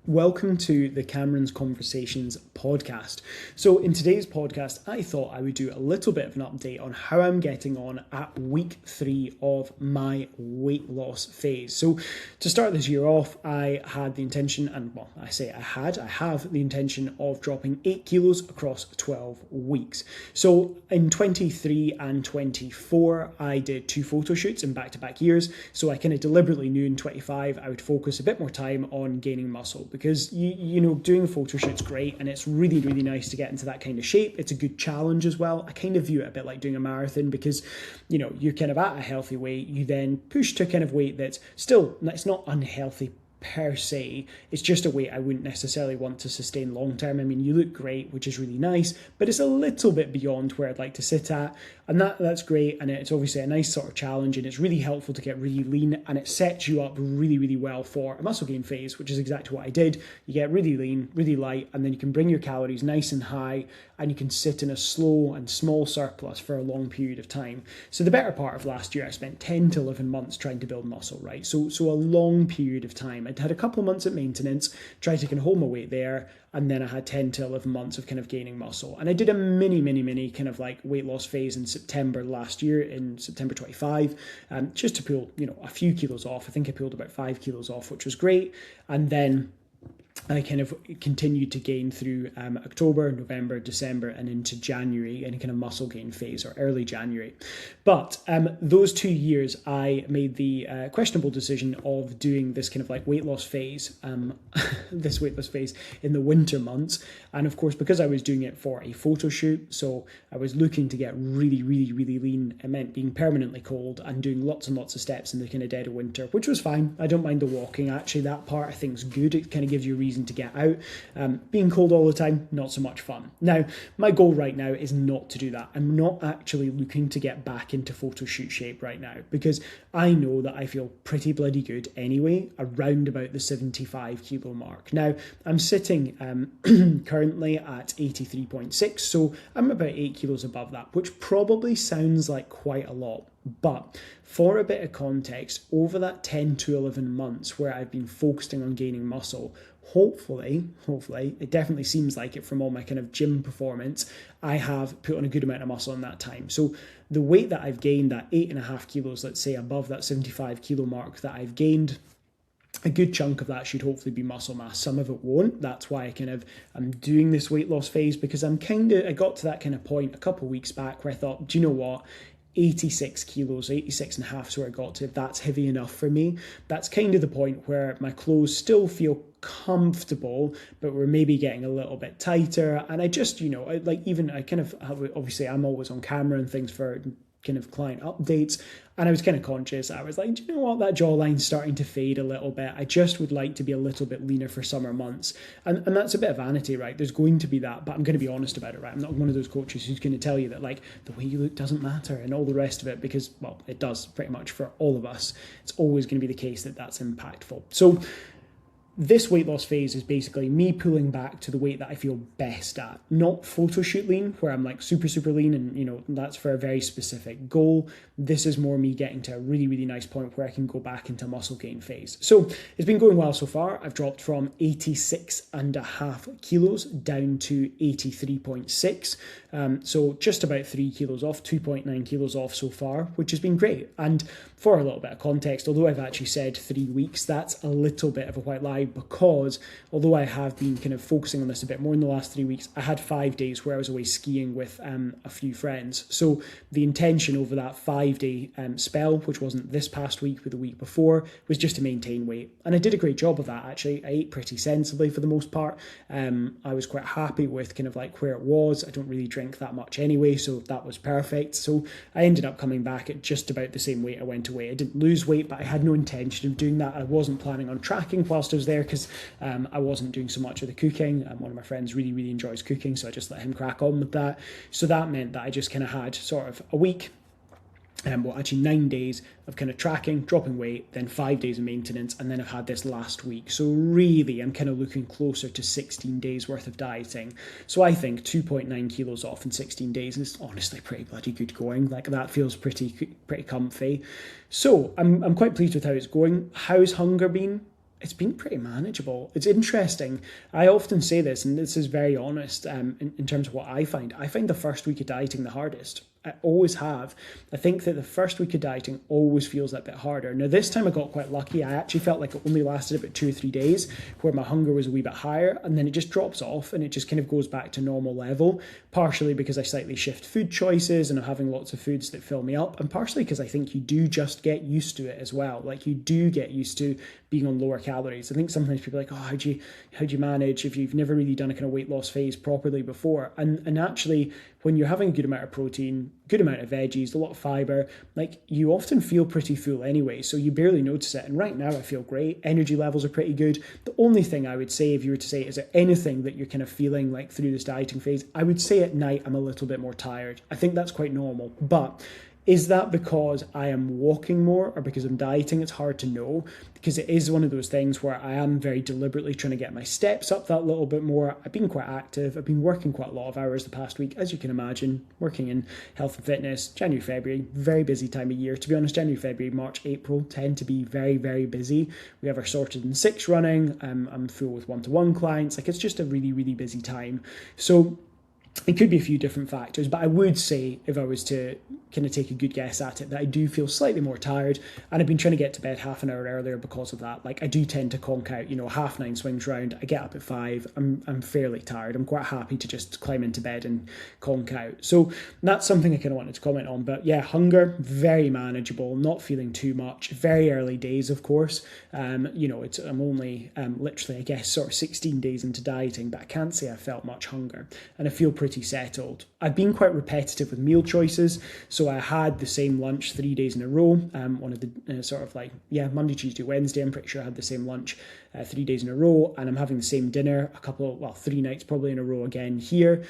Welcome to the Cameron's Conversations podcast. So, in today's podcast, I thought I would do a little bit of an update on how I'm getting on at week 3 of my weight loss phase. So, to start this year off, I had the intention, I have the intention of dropping 8 kilos across 12 weeks. So, in 23 and 24, I did 2 photo shoots in back-to-back years. So, I kind of deliberately knew in 25 I would focus a bit more time on gaining muscle, because you know, doing a photo shoot's great and it's really, really nice to get into that kind of shape. It's a good challenge as well. I kind of view it a bit like doing a marathon, because you know, you're kind of at a healthy weight, you then push to kind of weight that's still, it's not unhealthy per se, it's just a weight I wouldn't necessarily want to sustain long term. I mean, you look great, which is really nice, but it's a little bit beyond where I'd like to sit at, and that's great, and it's obviously a nice sort of challenge, and it's really helpful to get really lean, and it sets you up really, really well for a muscle gain phase, which is exactly what I did. You get really lean, really light, and then you can bring your calories nice and high, and you can sit in a slow and small surplus for a long period of time. So the better part of last year, I spent 10 to 11 months trying to build muscle, right? So a long period of time. I'd had a couple of months at maintenance, tried to kind of hold my weight there, and then I had 10 to 11 months of kind of gaining muscle. And I did a mini kind of like weight loss phase in September last year, in September 25, just to pull, you know, a few kilos off. I think I pulled about 5 kilos off, which was great. And then I kind of continued to gain through October, November, December, and into January, in a kind of muscle gain phase, or early January. But those 2 years, I made the questionable decision of doing this kind of like weight loss phase, this weight loss phase in the winter months. And of course, because I was doing it for a photo shoot, so I was looking to get really, really, really lean. It meant being permanently cold and doing lots and lots of steps in the kind of dead of winter, which was fine. I don't mind the walking. Actually, that part I think is good. It kind of gives you a reason to get out. Being cold all the time, not so much fun. Now, my goal right now is not to do that. I'm not actually looking to get back into photo shoot shape right now, because I know that I feel pretty bloody good anyway, around about the 75 kilo mark. Now, I'm sitting currently at 83.6, so I'm about 8 kilos above that, which probably sounds like quite a lot. But for a bit of context, over that 10 to 11 months where I've been focusing on gaining muscle, hopefully, it definitely seems like it from all my kind of gym performance, I have put on a good amount of muscle in that time. So the weight that I've gained, that 8.5 kilos, let's say above that 75 kilo mark that I've gained, a good chunk of that should hopefully be muscle mass. Some of it won't. That's why I'm doing this weight loss phase, because I got to that kind of point a couple of weeks back where I thought, do you know what? 86 kilos, 86 and a half is where I got to. That's heavy enough for me. That's kind of the point where my clothes still feel comfortable, but we're maybe getting a little bit tighter. And I just, you know, obviously I'm always on camera and things for kind of client updates, and I was kind of conscious. I was like, do you know what, that jawline's starting to fade a little bit. I just would like to be a little bit leaner for summer months, and that's a bit of vanity, right? There's going to be that, but I'm going to be honest about it, right? I'm not one of those coaches who's going to tell you that like the way you look doesn't matter and all the rest of it, because, well, it does pretty much for all of us. It's always going to be the case that that's impactful. So this weight loss phase is basically me pulling back to the weight that I feel best at, not photo shoot lean, where I'm like super, super lean and, you know, that's for a very specific goal. This is more me getting to a really, really nice point where I can go back into muscle gain phase. So it's been going well so far. I've dropped from 86.5 kilos down to 83.6. So just about 3 kilos off, 2.9 kilos off so far, which has been great. And for a little bit of context, although I've actually said 3 weeks, that's a little bit of a white lie, because although I have been kind of focusing on this a bit more in the last 3 weeks, I had 5 days where I was away skiing with a few friends. So the intention over that 5-day spell, which wasn't this past week but the week before, was just to maintain weight. And I did a great job of that, actually. I ate pretty sensibly for the most part. I was quite happy with kind of like where it was. I don't really drink that much anyway, so that was perfect. So I ended up coming back at just about the same weight I went away. I didn't lose weight, but I had no intention of doing that. I wasn't planning on tracking whilst I was there, because I wasn't doing so much of the cooking. One of my friends really, really enjoys cooking, so I just let him crack on with that. So that meant that I just kind of had sort of a week, actually 9 days of kind of tracking, dropping weight, then 5 days of maintenance, and then I've had this last week. So really, I'm kind of looking closer to 16 days worth of dieting. So I think 2.9 kilos off in 16 days is honestly pretty bloody good going. Like, that feels pretty comfy. So I'm quite pleased with how it's going. How's hunger been? it's been pretty manageable. It's interesting. I often say this, and this is very honest in terms of what I find. I find the first week of dieting the hardest. I always have. I think that the first week of dieting always feels a bit harder. Now, this time I got quite lucky. I actually felt like it only lasted about 2 or 3 days where my hunger was a wee bit higher, and then it just drops off and it just kind of goes back to normal level, partially because I slightly shift food choices and I'm having lots of foods that fill me up, and partially because I think you do just get used to it as well. Like, you do get used to being on lower calories. I think sometimes people are like, oh, how do you manage if you've never really done a kind of weight loss phase properly before? And actually, when you're having a good amount of protein, good amount of veggies, a lot of fiber, like, you often feel pretty full anyway, so you barely notice it. And right now I feel great. Energy levels are pretty good. The only thing I would say, if you were to say, is there anything that you're kind of feeling like through this dieting phase, I would say at night I'm a little bit more tired. I think that's quite normal. But is that because I am walking more or because I'm dieting? It's hard to know, because it is one of those things where I am very deliberately trying to get my steps up that little bit more. I've been quite active. I've been working quite a lot of hours the past week, as you can imagine, working in health and fitness. January, February, very busy time of year. To be honest, January, February, March, April tend to be very, very busy. We have our Sorted in 6 running. I'm full with one-to-one clients. Like, it's just a really, really busy time. So it could be a few different factors, but I would say, if I was to kind of take a good guess at it, that I do feel slightly more tired, and I've been trying to get to bed half an hour earlier because of that. Like, I do tend to conk out, 9:30 swings round, I get up at 5, I'm fairly tired. I'm quite happy to just climb into bed and conk out. So that's something I kind of wanted to comment on. But yeah, hunger, very manageable, not feeling too much. Very early days, of course. I'm only literally, I guess, sort of 16 days into dieting, but I can't say I felt much hunger, and I feel pretty settled. I've been quite repetitive with meal choices, so I had the same lunch 3 days in a row. One of the Monday, Tuesday, Wednesday, I'm pretty sure I had the same lunch 3 days in a row, and I'm having the same dinner 3 nights probably in a row again here.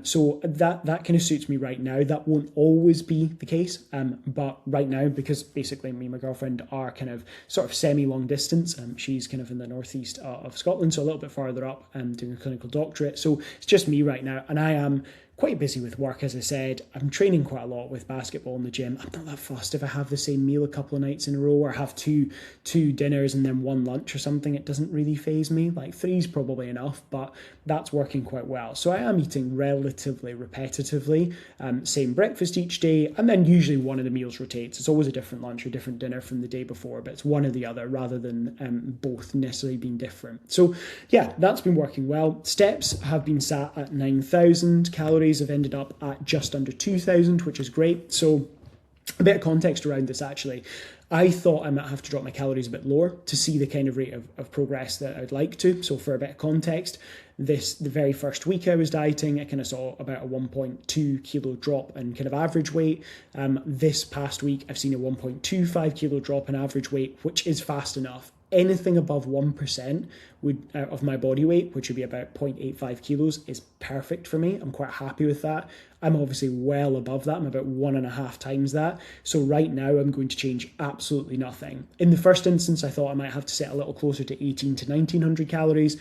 So that kind of suits me right now. That won't always be the case, but right now, because basically me and my girlfriend are kind of sort of semi-long distance, she's kind of in the northeast of Scotland, so a little bit farther up, doing a clinical doctorate. So it's just me right now, and I am quite busy with work, as I said. I'm training quite a lot with basketball in the gym. I'm not that fussed if I have the same meal a couple of nights in a row, or have two dinners and then one lunch or something. It doesn't really faze me. Like, 3's probably enough, but that's working quite well. So I am eating relatively repetitively, same breakfast each day, and then usually one of the meals rotates. It's always a different lunch or different dinner from the day before, but it's one or the other rather than both necessarily being different. So yeah, that's been working well. Steps have been sat at 9,000 calories. Have ended up at just under 2,000, which is great. So a bit of context around this, actually. I thought I might have to drop my calories a bit lower to see the kind of rate of progress that I'd like to. So for a bit of context, the very first week I was dieting, I kind of saw about a 1.2 kilo drop in kind of average weight. This past week, I've seen a 1.25 kilo drop in average weight, which is fast enough. Anything above 1% of my body weight, which would be about 0.85 kilos, is perfect for me. I'm quite happy with that. I'm obviously well above that. I'm about 1.5 times that. So right now I'm going to change absolutely nothing. In the first instance, I thought I might have to set a little closer to 18 to 1900 calories,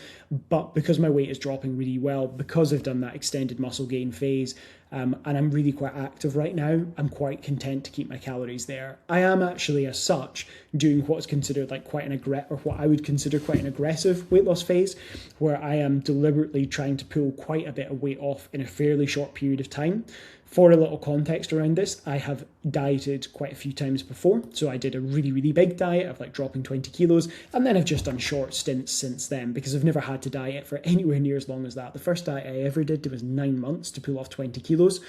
but because my weight is dropping really well, because I've done that extended muscle gain phase, and I'm really quite active right now, I'm quite content to keep my calories there. I am actually, as such, doing what's considered like what I would consider quite an aggressive weight loss phase, where I am deliberately trying to pull quite a bit of weight off in a fairly short period of time. For a little context around this, I have dieted quite a few times before. So I did a really, really big diet of like dropping 20 kilos, and then I've just done short stints since then, because I've never had to diet for anywhere near as long as that. The first diet I ever did was 9 months to pull off 20 kilos.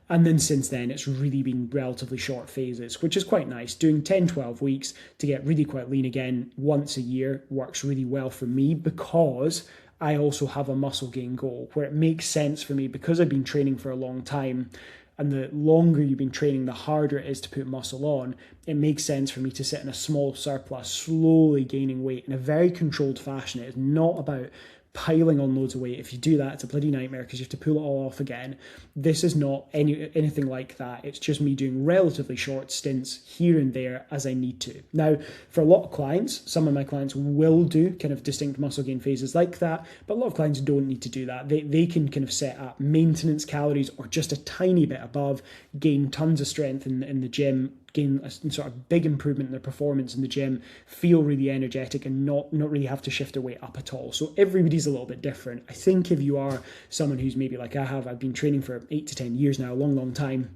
And then since then, it's really been relatively short phases, which is quite nice. Doing 10, 12 weeks to get really quite lean again once a year works really well for me, because I also have a muscle gain goal where it makes sense for me, because I've been training for a long time, and the longer you've been training, the harder it is to put muscle on. It makes sense for me to sit in a small surplus, slowly gaining weight in a very controlled fashion. It is not about piling on loads of weight. If you do that, it's a bloody nightmare, because you have to pull it all off again. This is not anything like that. It's just me doing relatively short stints here and there as I need to. Now, for a lot of clients, some of my clients will do kind of distinct muscle gain phases like that, but a lot of clients don't need to do that. They can kind of set at maintenance calories or just a tiny bit above, gain tons of strength in the gym, gain a sort of big improvement in their performance in the gym, feel really energetic and not really have to shift their weight up at all. So everybody's a little bit different. I think if you are someone who's maybe like I've been training for 8 to 10 years now, a long time.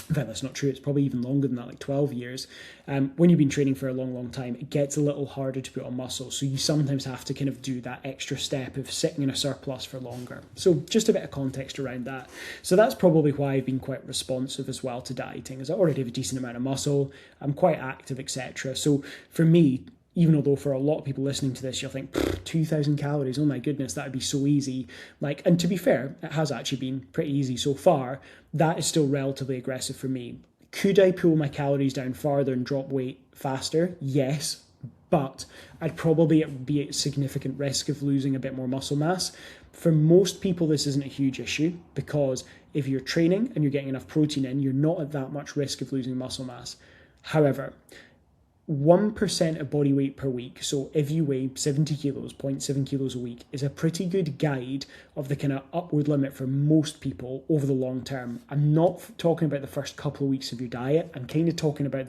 In fact, that's not true. It's probably even longer than that, like 12 years. When you've been training for a long time, it gets a little harder to put on muscle. So you sometimes have to kind of do that extra step of sitting in a surplus for longer. So just a bit of context around that. So that's probably why I've been quite responsive as well to dieting, as I already have a decent amount of muscle. I'm quite active, etc. So for me, even although for a lot of people listening to this, you'll think 2,000 calories, oh my goodness, that would be so easy. And to be fair, it has actually been pretty easy so far. That is still relatively aggressive for me. Could I pull my calories down farther and drop weight faster? Yes, but I'd probably be at significant risk of losing a bit more muscle mass. For most people, this isn't a huge issue because if you're training and you're getting enough protein in, you're not at that much risk of losing muscle mass. However, 1% of body weight per week, so if you weigh 70 kilos, 0.7 kilos a week, is a pretty good guide of the kind of upward limit for most people over the long term. I'm not talking about the first couple of weeks of your diet. I'm kind of talking about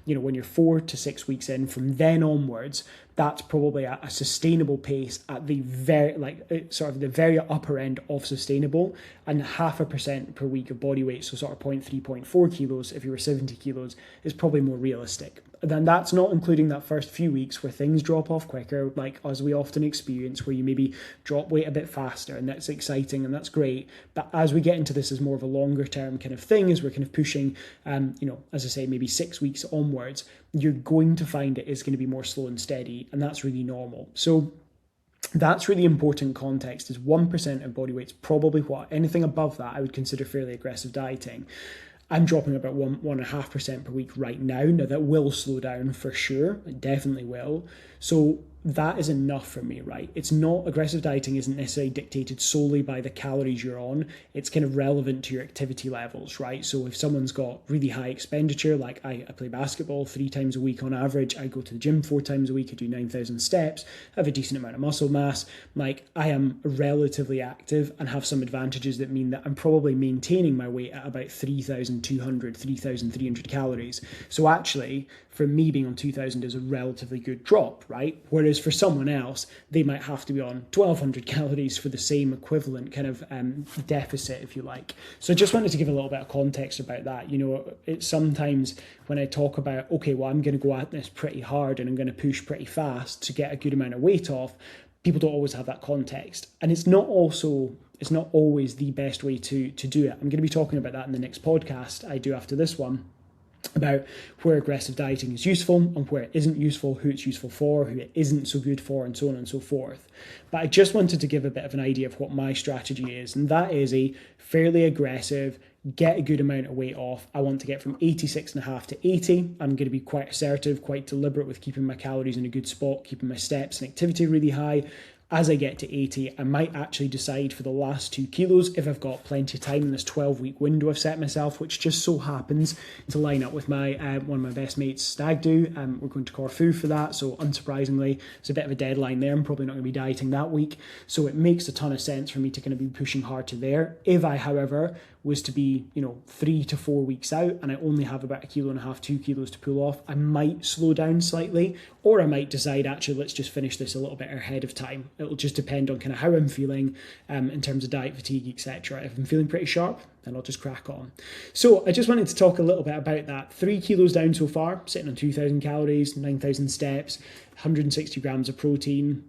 when you're 4 to 6 weeks in, from then onwards, that's probably a sustainable pace at the the very upper end of sustainable, and 0.5% per week of body weight, so sort of 0.3, 0.4 kilos if you were 70 kilos, is probably more realistic. Then that's not including that first few weeks where things drop off quicker, like as we often experience, where you maybe drop weight a bit faster, and that's exciting and that's great. But as we get into this as more of a longer term kind of thing, as we're kind of pushing, as I say, maybe 6 weeks onwards, you're going to find it is going to be more slow and steady, and that's really normal. So that's really important context, is 1% of body weight's probably what. Anything above that I would consider fairly aggressive dieting. I'm dropping about 1.5% per week right now. Now that will slow down for sure. It definitely will. So that is enough for me, right? It's not, aggressive dieting isn't necessarily dictated solely by the calories you're on. It's kind of relevant to your activity levels, right? So if someone's got really high expenditure, like I play basketball 3 times a week on average, I go to the gym 4 times a week, I do 9,000 steps, I have a decent amount of muscle mass, like I am relatively active and have some advantages that mean that I'm probably maintaining my weight at about 3,200, 3,300 calories. So actually, for me, being on 2,000 is a relatively good drop, right? Whereas for someone else, they might have to be on 1,200 calories for the same equivalent kind of deficit, if you like. So I just wanted to give a little bit of context about that. It's sometimes when I talk about, okay, well, I'm going to go at this pretty hard and I'm going to push pretty fast to get a good amount of weight off, people don't always have that context. And it's not always the best way to do it. I'm going to be talking about that in the next podcast I do after this one, about where aggressive dieting is useful and where it isn't useful, who it's useful for, who it isn't so good for, and so on and so forth. But I just wanted to give a bit of an idea of what my strategy is, and that is a fairly aggressive, get a good amount of weight off. I want to get from 86.5 to 80. I'm going to be quite assertive, quite deliberate with keeping my calories in a good spot, keeping my steps and activity really high. As I get to 80, I might actually decide for the last 2 kilos, if I've got plenty of time in this 12-week window I've set myself, which just so happens to line up with my one of my best mates' stag do. We're going to Corfu for that, so unsurprisingly, it's a bit of a deadline there. I'm probably not going to be dieting that week, so it makes a ton of sense for me to kind of be pushing hard to there. If I, however, was to be 3 to 4 weeks out and I only have about 1.5 kilos, 2 kilos to pull off, I might slow down slightly, or I might decide, actually, let's just finish this a little bit ahead of time. It'll just depend on kind of how I'm feeling in terms of diet fatigue, etc. If I'm feeling pretty sharp, then I'll just crack on. So I just wanted to talk a little bit about that. 3 kilos down so far, sitting on 2,000 calories, 9,000 steps, 160 grams of protein,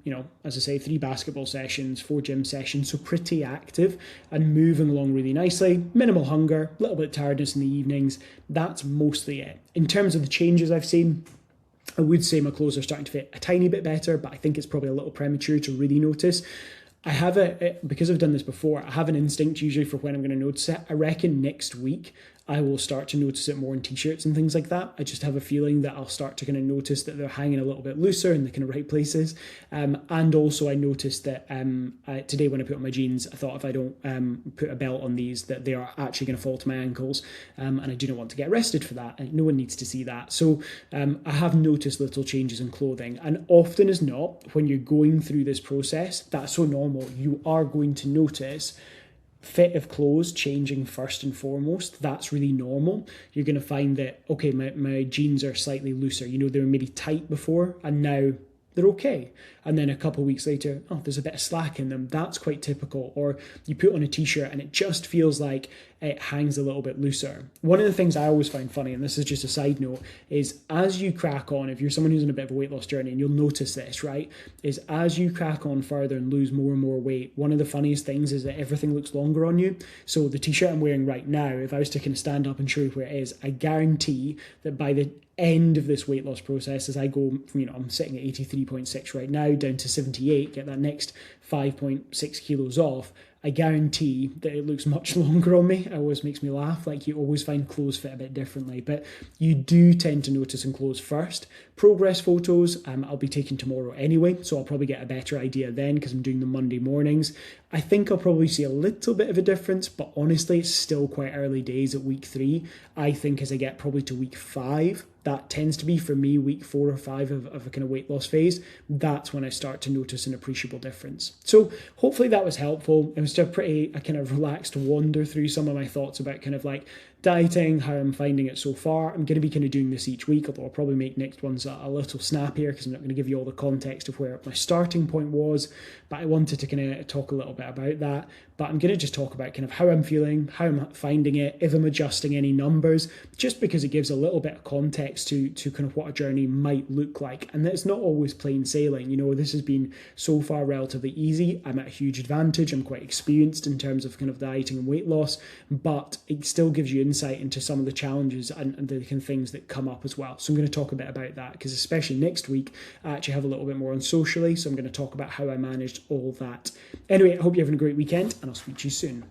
as I say, 3 basketball sessions, 4 gym sessions, so pretty active and moving along really nicely. Minimal hunger, a little bit of tiredness in the evenings. That's mostly it. In terms of the changes I've seen, I would say my clothes are starting to fit a tiny bit better, but I think it's probably a little premature to really notice. I have because I've done this before, I have an instinct usually for when I'm going to notice it. I reckon next week I will start to notice it more in t-shirts and things like that. I just have a feeling that I'll start to kind of notice that they're hanging a little bit looser in the kind of right places. And also I noticed that today when I put on my jeans, I thought if I don't put a belt on these, that they are actually going to fall to my ankles. And I do not want to get arrested for that. And no one needs to see that. So I have noticed little changes in clothing. And often as not, when you're going through this process, that's so normal. You are going to notice fit of clothes changing first and foremost. That's really normal. You're going to find that, okay, my jeans are slightly looser. You know, they were maybe tight before and now they're okay. And then a couple of weeks later, oh, there's a bit of slack in them. That's quite typical. Or you put on a t-shirt and it just feels like it hangs a little bit looser. One of the things I always find funny, and this is just a side note, is as you crack on, if you're someone who's on a bit of a weight loss journey, and you'll notice this, right, is as you crack on further and lose more and more weight, one of the funniest things is that everything looks longer on you. So the t-shirt I'm wearing right now, if I was to kind of stand up and show you where it is, I guarantee that by the end of this weight loss process, as I go from, I'm sitting at 83.6 right now down to 78, get that next 5.6 kilos off, I guarantee that it looks much longer on me. It always makes me laugh. Like, you always find clothes fit a bit differently, but you do tend to notice in clothes first. Progress photos, I'll be taking tomorrow anyway, so I'll probably get a better idea then because I'm doing them Monday mornings. I think I'll probably see a little bit of a difference, but honestly, it's still quite early days at week 3. I think as I get probably to week 5, that tends to be for me week 4 or 5 of a kind of weight loss phase. That's when I start to notice an appreciable difference. So hopefully that was helpful. It was just a kind of relaxed wander through some of my thoughts about kind of like dieting, how I'm finding it so far. I'm going to be kind of doing this each week, although I'll probably make next ones a little snappier because I'm not going to give you all the context of where my starting point was, but I wanted to kind of talk a little bit about that. But I'm going to just talk about kind of how I'm feeling, how I'm finding it, if I'm adjusting any numbers, just because it gives a little bit of context to kind of what a journey might look like. And it's not always plain sailing. You know, this has been so far relatively easy. I'm at a huge advantage. I'm quite experienced in terms of kind of dieting and weight loss, but it still gives you insight into some of the challenges and the kind of things that come up as well. So I'm going to talk a bit about that because especially next week, I actually have a little bit more on socially. So I'm going to talk about how I managed all that. Anyway, I hope you're having a great weekend and I'll speak to you soon.